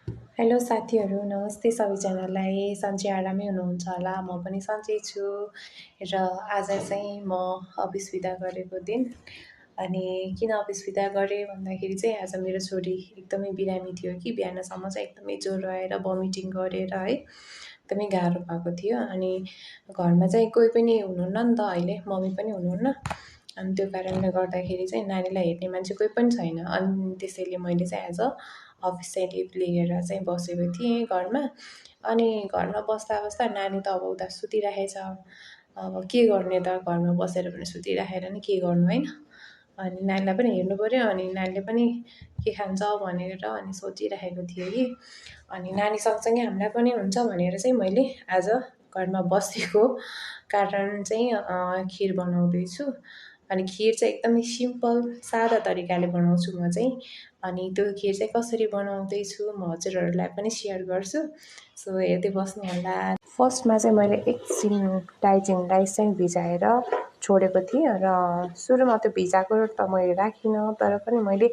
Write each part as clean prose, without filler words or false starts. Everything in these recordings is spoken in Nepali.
हेलो साथीहरू, नमस्ते सबैजनालाई। सन्चै आरामै हुनुहुन्छ होला। म पनि सन्चै छु र आज चाहिँ म अफिस बिदा गरेको दिन। अनि किन अफिस बिदा गरेँ भन्दाखेरि चाहिँ आज मेरो छोरी एकदमै बिरामी थियो कि बिहानसम्म चाहिँ एकदमै ज्वरो आएर भमिटिङ गरेर है एकदमै गाह्रो भएको थियो। अनि घरमा चाहिँ कोही पनि हुनुहुन्न नि त अहिले, मम्मी पनि हुनुहुन्न। अनि त्यो कारणले गर्दाखेरि चाहिँ नानीलाई हेर्ने मान्छे कोही पनि छैन। अनि त्यसैले मैले चाहिँ आज अफिस चाहिँ लिभ लिएर चाहिँ बसेको थिएँ घरमा। अनि घरमा बस्दा बस्दा नानी त अब उता सुतिराखेछ। अब के गर्ने त, घरमा बसेर पनि सुतिराखेर नि के गर्नु होइन। अनि नानीलाई पनि हेर्नु पऱ्यो, अनि नानीले पनि के खान्छ भनेर अनि सोचिराखेको थिएँ कि। अनि नानी सँगसँगै हामीलाई पनि हुन्छ भनेर चाहिँ मैले आज घरमा बसेको कारण चाहिँ खिर बनाउँदैछु। अनि खिर चाहिँ एकदमै सिम्पल सादा तरिकाले बनाउँछु म चाहिँ। अनि त्यो खिर चाहिँ कसरी बनाउँदैछु म हजुरहरूलाई पनि सेयर गर्छु। सो हेर्दै बस्नु होला। फर्स्टमा चाहिँ मैले एकछिन टाइजिङ राइस चाहिँ भिजाएर छोडेको थिएँ र सुरुमा त्यो भिजाएको त मैले राखिनँ, तर पनि मैले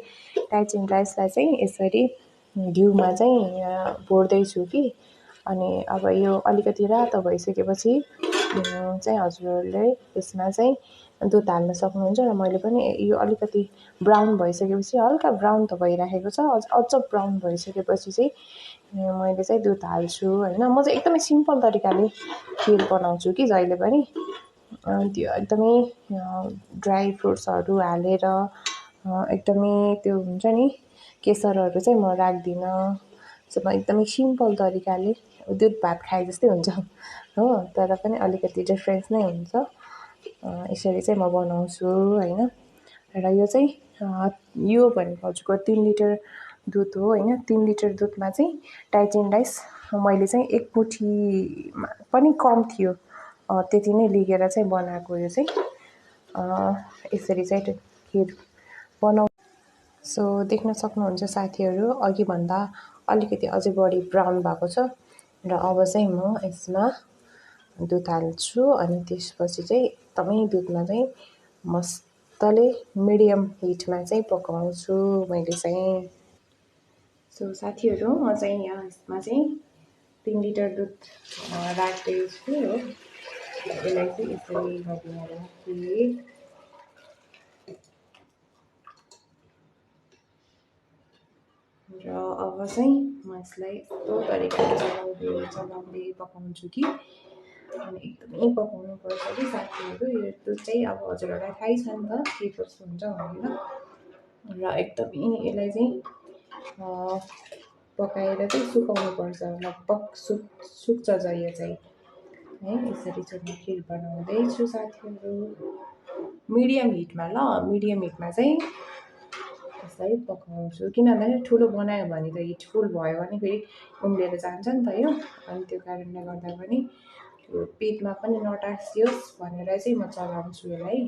टाइजिङ राइसलाई चाहिँ यसरी घिउमा चाहिँ भुट्दैछु कि। अनि अब यो अलिकति रातो भइसकेपछि चाहिँ हजुरहरूले यसमा चाहिँ दुध हाल्न सक्नुहुन्छ। र मैले पनि यो अलिकति ब्राउन भइसकेपछि, हल्का ब्राउन त भइराखेको छ, अझ ब्राउन भइसकेपछि चाहिँ मैले चाहिँ दुध हाल्छु होइन। म चाहिँ एकदमै सिम्पल तरिकाले खिर बनाउँछु कि जहिले पनि। त्यो एकदमै ड्राई फ्रुट्सहरू हालेर एकदमै त्यो हुन्छ नि केसरहरू चाहिँ म राख्दिनँ। सो म एकदमै सिम्पल तरिकाले दुध भात खाए जस्तै हुन्छ हो, तर पनि अलिकति डिफ्रेन्स नै हुन्छ। यसरी चाहिँ म बनाउँछु होइन। र यो चाहिँ यो भनेको हजुरको 3 लिटर दुध हो होइन। 3 लिटर दुधमा चाहिँ टाइजिङ राइस मैले चाहिँ एक मुठी पनि कम थियो, त्यति नै लिएर चाहिँ बनाएको यो चाहिँ। यसरी चाहिँ खिर बनाउ। सो देख्न सक्नुहुन्छ साथीहरू, अघिभन्दा अलिकति अझै बढी ब्राउन भएको छ। र अब चाहिँ म यसमा दुध हाल्छु। अनि त्यसपछि चाहिँ एकदमै दुधमा चाहिँ मजाले मिडियम हिटमा चाहिँ पकाउँछु मैले चाहिँ। सो साथीहरू, म चाहिँ यसमा चाहिँ 3 लिटर दुध राख्दैछु हो। यसलाई चाहिँ यसरी गरेर राखेँ। र अब चाहिँ म यसलाई यस्तो तरिकाले चलाउँदै पकाउँछु कि। अनि एकदमै पकाउनुपर्छ कि साथीहरू। यो दुध चाहिँ अब हजुरहरूलाई थाहै छ नि त के कस्तो हुन्छ भनेर। र एकदमै यसलाई चाहिँ पकाएर चाहिँ सुकाउनुपर्छ, लगभग सुक्छ जहिले चाहिँ है। यसरी चाहिँ म खिर बनाउँदैछु साथीहरू, मिडियम हिटमा। ल मिडियम हिटमा चाहिँ यसलाई पकाउँछु, किनभने ठुलो बनायो भने त हिट फुल भयो भने फेरि उम्लिएर जान्छ नि त यो। अनि त्यो कारणले गर्दा पनि यो पिठमा पनि नटाँसियोस् भनेर चाहिँ म चलाउँछु यसलाई।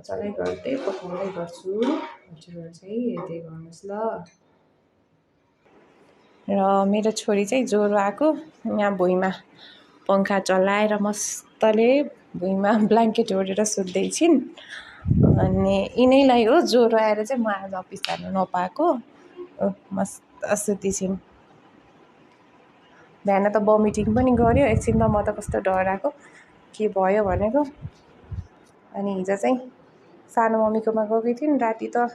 चलाइ गर्दै पकाउँदै गर्छु। हजुरहरू चाहिँ हेर्दै गर्नुहोस् ल। र मेरो छोरी चाहिँ ज्वरो आएको, यहाँ भुइँमा पङ्खा चलाएर मस्तले भुइँमा ब्ल्याङ्केट ओढेर सुत्दैछिन्। अनि यिनैलाई हो ज्वरो आएर चाहिँ म आज अफिस जानु नपाएको। मस्त सुतिछिन्। बिहान त भमिटिङ पनि गर्यो एकछिन, त म त कस्तो डराएको के भयो भनेको। अनि हिजो चाहिँ सानो मम्मीकोमा गएको थिइन्, राति त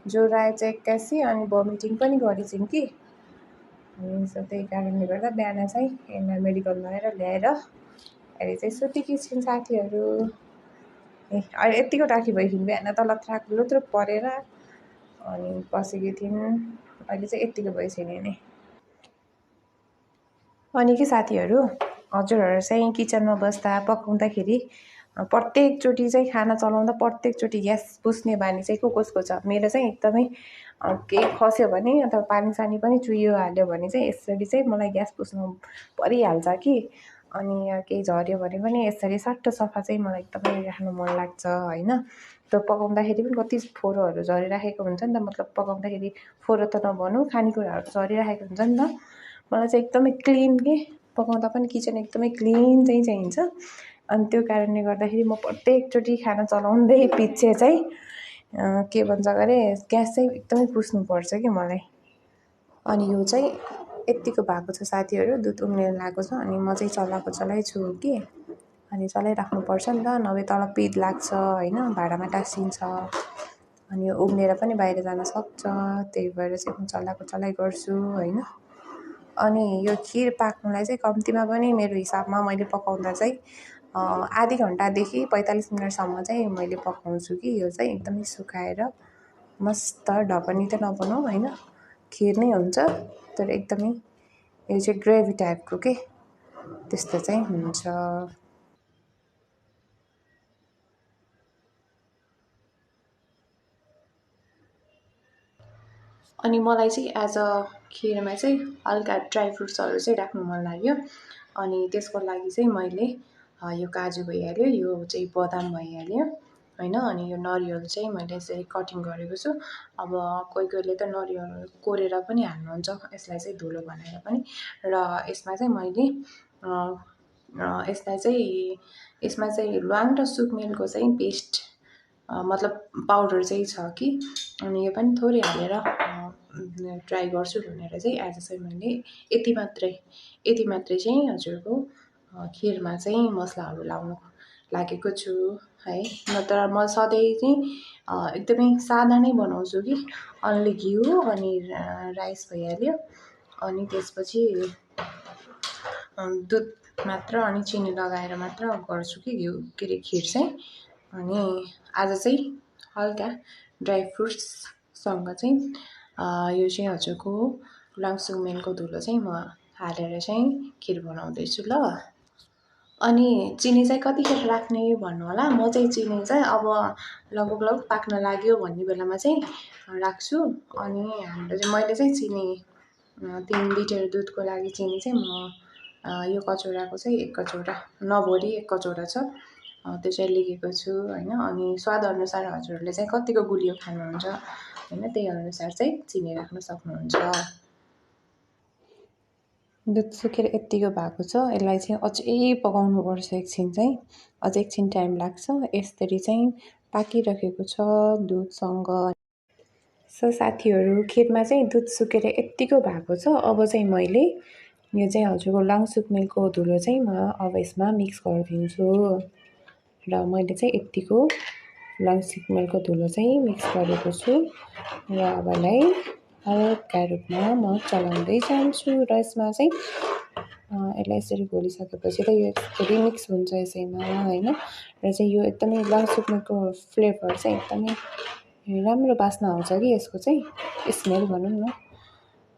ज्वरो आएछ एक्कासी, अनि भमिटिङ पनि गरेछिन् कि। त्यही कारणले गर्दा बिहान चाहिँ यसलाई मेडिकल लगेर ल्याएर अहिले चाहिँ सुतेकी छिन् साथीहरू। अहिले यत्तिको टाढी भइकन बिहान त लथ्राक लुत्रुक परेर अनि बसेकी थिइन्। अहिले चाहिँ यत्तिको भइसक्यो नि। अनि के साथीहरू, हजुरहरू चाहिँ किचनमा बस्दा पकाउँदाखेरि प्रत्येकचोटि चाहिँ खाना चलाउँदा प्रत्येकचोटि ग्यास पुस्ने बानी चाहिँ कसको छ? मेरो चाहिँ एकदमै केही खस्यो भने अथवा पानी सानी पनि चुहियो हाल्यो भने चाहिँ यसरी चाहिँ मलाई ग्यास पुस्नु परिहाल्छ कि। अनि केही झऱ्यो भने पनि यसरी सट्ट सफा चाहिँ मलाई एकदमै राख्नु मन लाग्छ होइन। त्यो पकाउँदाखेरि पनि कति फोहोरहरू झरिराखेको हुन्छ नि त, मतलब पकाउँदाखेरि फोहोर त नभनौँ, खानेकुराहरू झरिराखेको हुन्छ नि त। मलाई चाहिँ एकदमै क्लिन के पकाउँदा पनि किचन एकदमै क्लिन चाहिँ चाहिन्छ। अनि त्यो कारणले गर्दाखेरि म प्रत्येकचोटि खाना चलाउँदै पछि चाहिँ के भन्छ अरे ग्यास चाहिँ एकदमै पुस्नुपर्छ कि मलाई। अनि यो चाहिँ यत्तिको भएको छ साथीहरू, दुध उम्लिन लागेको छ। अनि म चाहिँ चलाएको कि, अनि चलाइराख्नुपर्छ नि त, नभए तल पिद लाग्छ होइन, भाँडामा टाँसिन्छ, अनि यो उम्लेर पनि बाहिर जान सक्छ। त्यही भएर चाहिँ म चलाइ गर्छु होइन। अनि यो खिर पाक्नुलाई चाहिँ कम्तीमा पनि मेरो हिसाबमा मैले पकाउँदा चाहिँ आधी घन्टादेखि 45 मिनटसम्म चाहिँ मैले पकाउँछु कि यो चाहिँ एकदमै सुकाएर मस्त ढकनी त नबनाऊ होइन, खिर नै हुन्छ तर एकदमै यो चाहिँ ग्रेभी टाइपको के त्यस्तो चाहिँ हुन्छ। अनि मलाई चाहिँ एज अ खिरमा चाहिँ हल्का ड्राई फ्रुट्सहरू चाहिँ राख्नु मन लाग्यो। अनि त्यसको लागि चाहिँ मैले यो काजु भइहाल्यो, यो चाहिँ बदाम भइहाल्यो होइन। अनि यो नरिवल चाहिँ मैले यसरी कटिङ गरेको छु। अब कोहीले त नरिवल कोरेर पनि हाल्नुहुन्छ, यसलाई चाहिँ धुलो बनाएर पनि। र यसमा चाहिँ मैले यसमा चाहिँ ल्वाङ र सुकमेलको चाहिँ पेस्ट मतलब पाउडर चाहिँ छ कि, अनि यो पनि थोरै हालेर ट्राई गर्छु भनेर चाहिँ आज चाहिँ मैले यति मात्रै चाहिँ हजुरको खिरमा चाहिँ मसलाहरू लाउनु लागेको छु है। नत्र म सधैँ चाहिँ एकदमै सादा नै बनाउँछु कि, अन्ली घिउ अनि राइस भइहाल्यो, अनि त्यसपछि दुध मात्र अनि चिनी लगाएर मात्र गर्छु कि खिर चाहिँ। अनि आज चाहिँ हल्का ड्राई फ्रुट्ससँग चाहिँ यो चाहिँ हजुरको ल्वाङ सुकमेलको धुलो चाहिँ म हालेर चाहिँ खिर बनाउँदैछु ल। अनि चिनी चाहिँ कतिखेर राख्ने भन्नु होला, म चाहिँ चिनी चाहिँ अब लगभग पाक्न लाग्यो भन्ने बेलामा चाहिँ राख्छु। अनि मैले चाहिँ चिनी 3 लिटर दुधको लागि चिनी चाहिँ म यो कचौराको चाहिँ 1 कचौरा नभरि 1 कचौरा छ त्यो चाहिँ लिएको छु होइन। अनि स्वादअनुसार हजुरहरूले चाहिँ कतिको गुलियो खानुहुन्छ होइन, त्यही अनुसार चाहिँ चिनी राख्न सक्नुहुन्छ। दुध सुकेर यत्तिको भएको छ, यसलाई चाहिँ अझै पकाउनुपर्छ एकछिन चाहिँ, अझै एकछिन टाइम लाग्छ। यसरी चाहिँ पाकिरहेको छ दुधसँग। सो साथीहरू, खिरमा चाहिँ दुध सुकेर यत्तिको भएको छ। अब चाहिँ मैले यो चाहिँ हजुरको ल्वाङ सुकमेलको धुलो चाहिँ म अब यसमा मिक्स गरिदिन्छु। र मैले चाहिँ यत्तिको ल्वाङ सुकमेलको धुलो चाहिँ मिक्स गरेको छु र अब यसलाई हल्का रूपमा म चलाउँदै जान्छु। र यसमा चाहिँ यसलाई यसरी घोलिसकेपछि त यो यसरी मिक्स हुन्छ यसैमा होइन। र चाहिँ यो एकदमै ल्वाङ सुकमेलको फ्लेभर चाहिँ एकदमै राम्रो बास्ना आउँछ कि यसको चाहिँ स्मेल भनौँ न,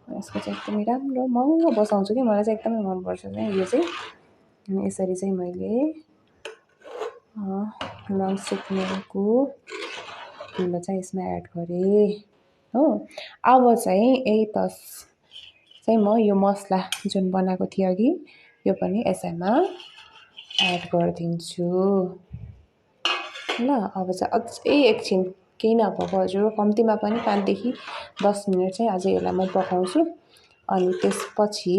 यसको चाहिँ एकदमै राम्रो महँगो बसाउँछु कि, मलाई चाहिँ एकदमै मनपर्छ चाहिँ यो चाहिँ। अनि यसरी चाहिँ मैले ल्वाङ सुकमेलको धुलो चाहिँ यसमा एड गरेँ हो। अब चाहिँ चाहिँ म यो मसला जुन बनाएको थिएँ अघि यो पनि यसैमा एड गरिदिन्छु ल। अब चाहिँ अझै एकछिन केही नभएको हजुर कम्तीमा पनि 5 देखि 10 मिनट चाहिँ अझै यसलाई म पकाउँछु। अनि त्यसपछि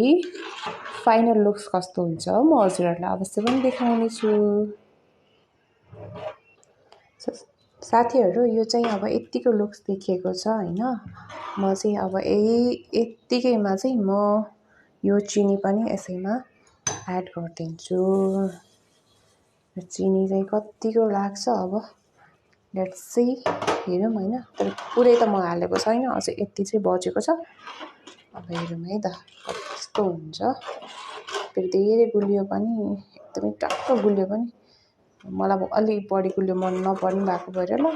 फाइनल लुक्स कस्तो हुन्छ म हजुरहरूलाई अवश्य पनि देखाउने छु। साथीहरू, यो चाहिँ अब यत्तिको लुक्स देखिएको छ होइन। म चाहिँ अब यत्तिकैमा चाहिँ म यो चिनी पनि यसैमा एड गरिदिन्छु। चिनी चाहिँ कतिको लाग्छ अब लेट्स सी, हेरौँ होइन। तर पुरै त म हालेको छैन, अझै यति चाहिँ बचेको छ। अब हेरौँ है त कस्तो हुन्छ। फेरि धेरै गुलियो पनि, एकदमै टक्क गुलियो पनि, मलाई अलिक बढी गुलियो मन नपर्ने भएको भएर ल,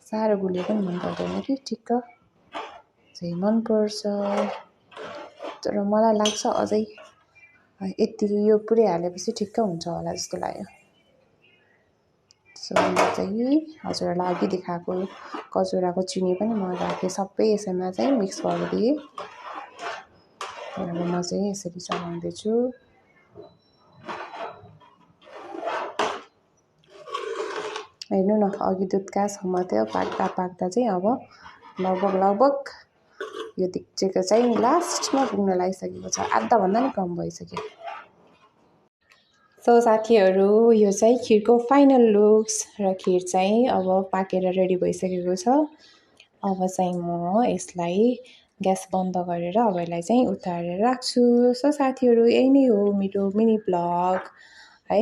साह्रो गुलियो पनि मन पर्दैन कि, ठिक्क चाहिँ मनपर्छ। तर मलाई लाग्छ अझै यति यो पुरै हालेपछि ठिक्क हुन्छ होला जस्तो लाग्यो। सो म चाहिँ हजुरहरूलाई अघि देखाएको कचौराको चिनी पनि म राखेँ, सबै यसैमा चाहिँ मिक्स गरिदिएँ। अब म चाहिँ यसरी चलाउँदैछु। हेर्नु न, अघि दुध कहाँसम्म थियो, पाक्दा चाहिँ अब लगभग यो दिक्चेको चाहिँ लास्टमा पुग्न लागिसकेको छ, आधाभन्दा पनि कम भइसक्यो। सो साथीहरू, यो चाहिँ खिरको फाइनल लुक्स र खिर चाहिँ अब पाकेर रेडी भइसकेको छ। अब चाहिँ म यसलाई ग्यास बन्द गरेर अब यसलाई चाहिँ उतारेर राख्छु। सो साथीहरू यही नै हो मेरो मिनी ब्लग है।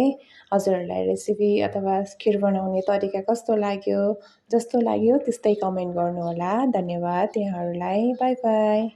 हजुरहरूलाई रेसिपी अथवा खिर बनाउने तरिका कस्तो लाग्यो, जस्तो लाग्यो त्यस्तै कमेन्ट गर्नुहोला। धन्यवाद यहाँहरूलाई। By by.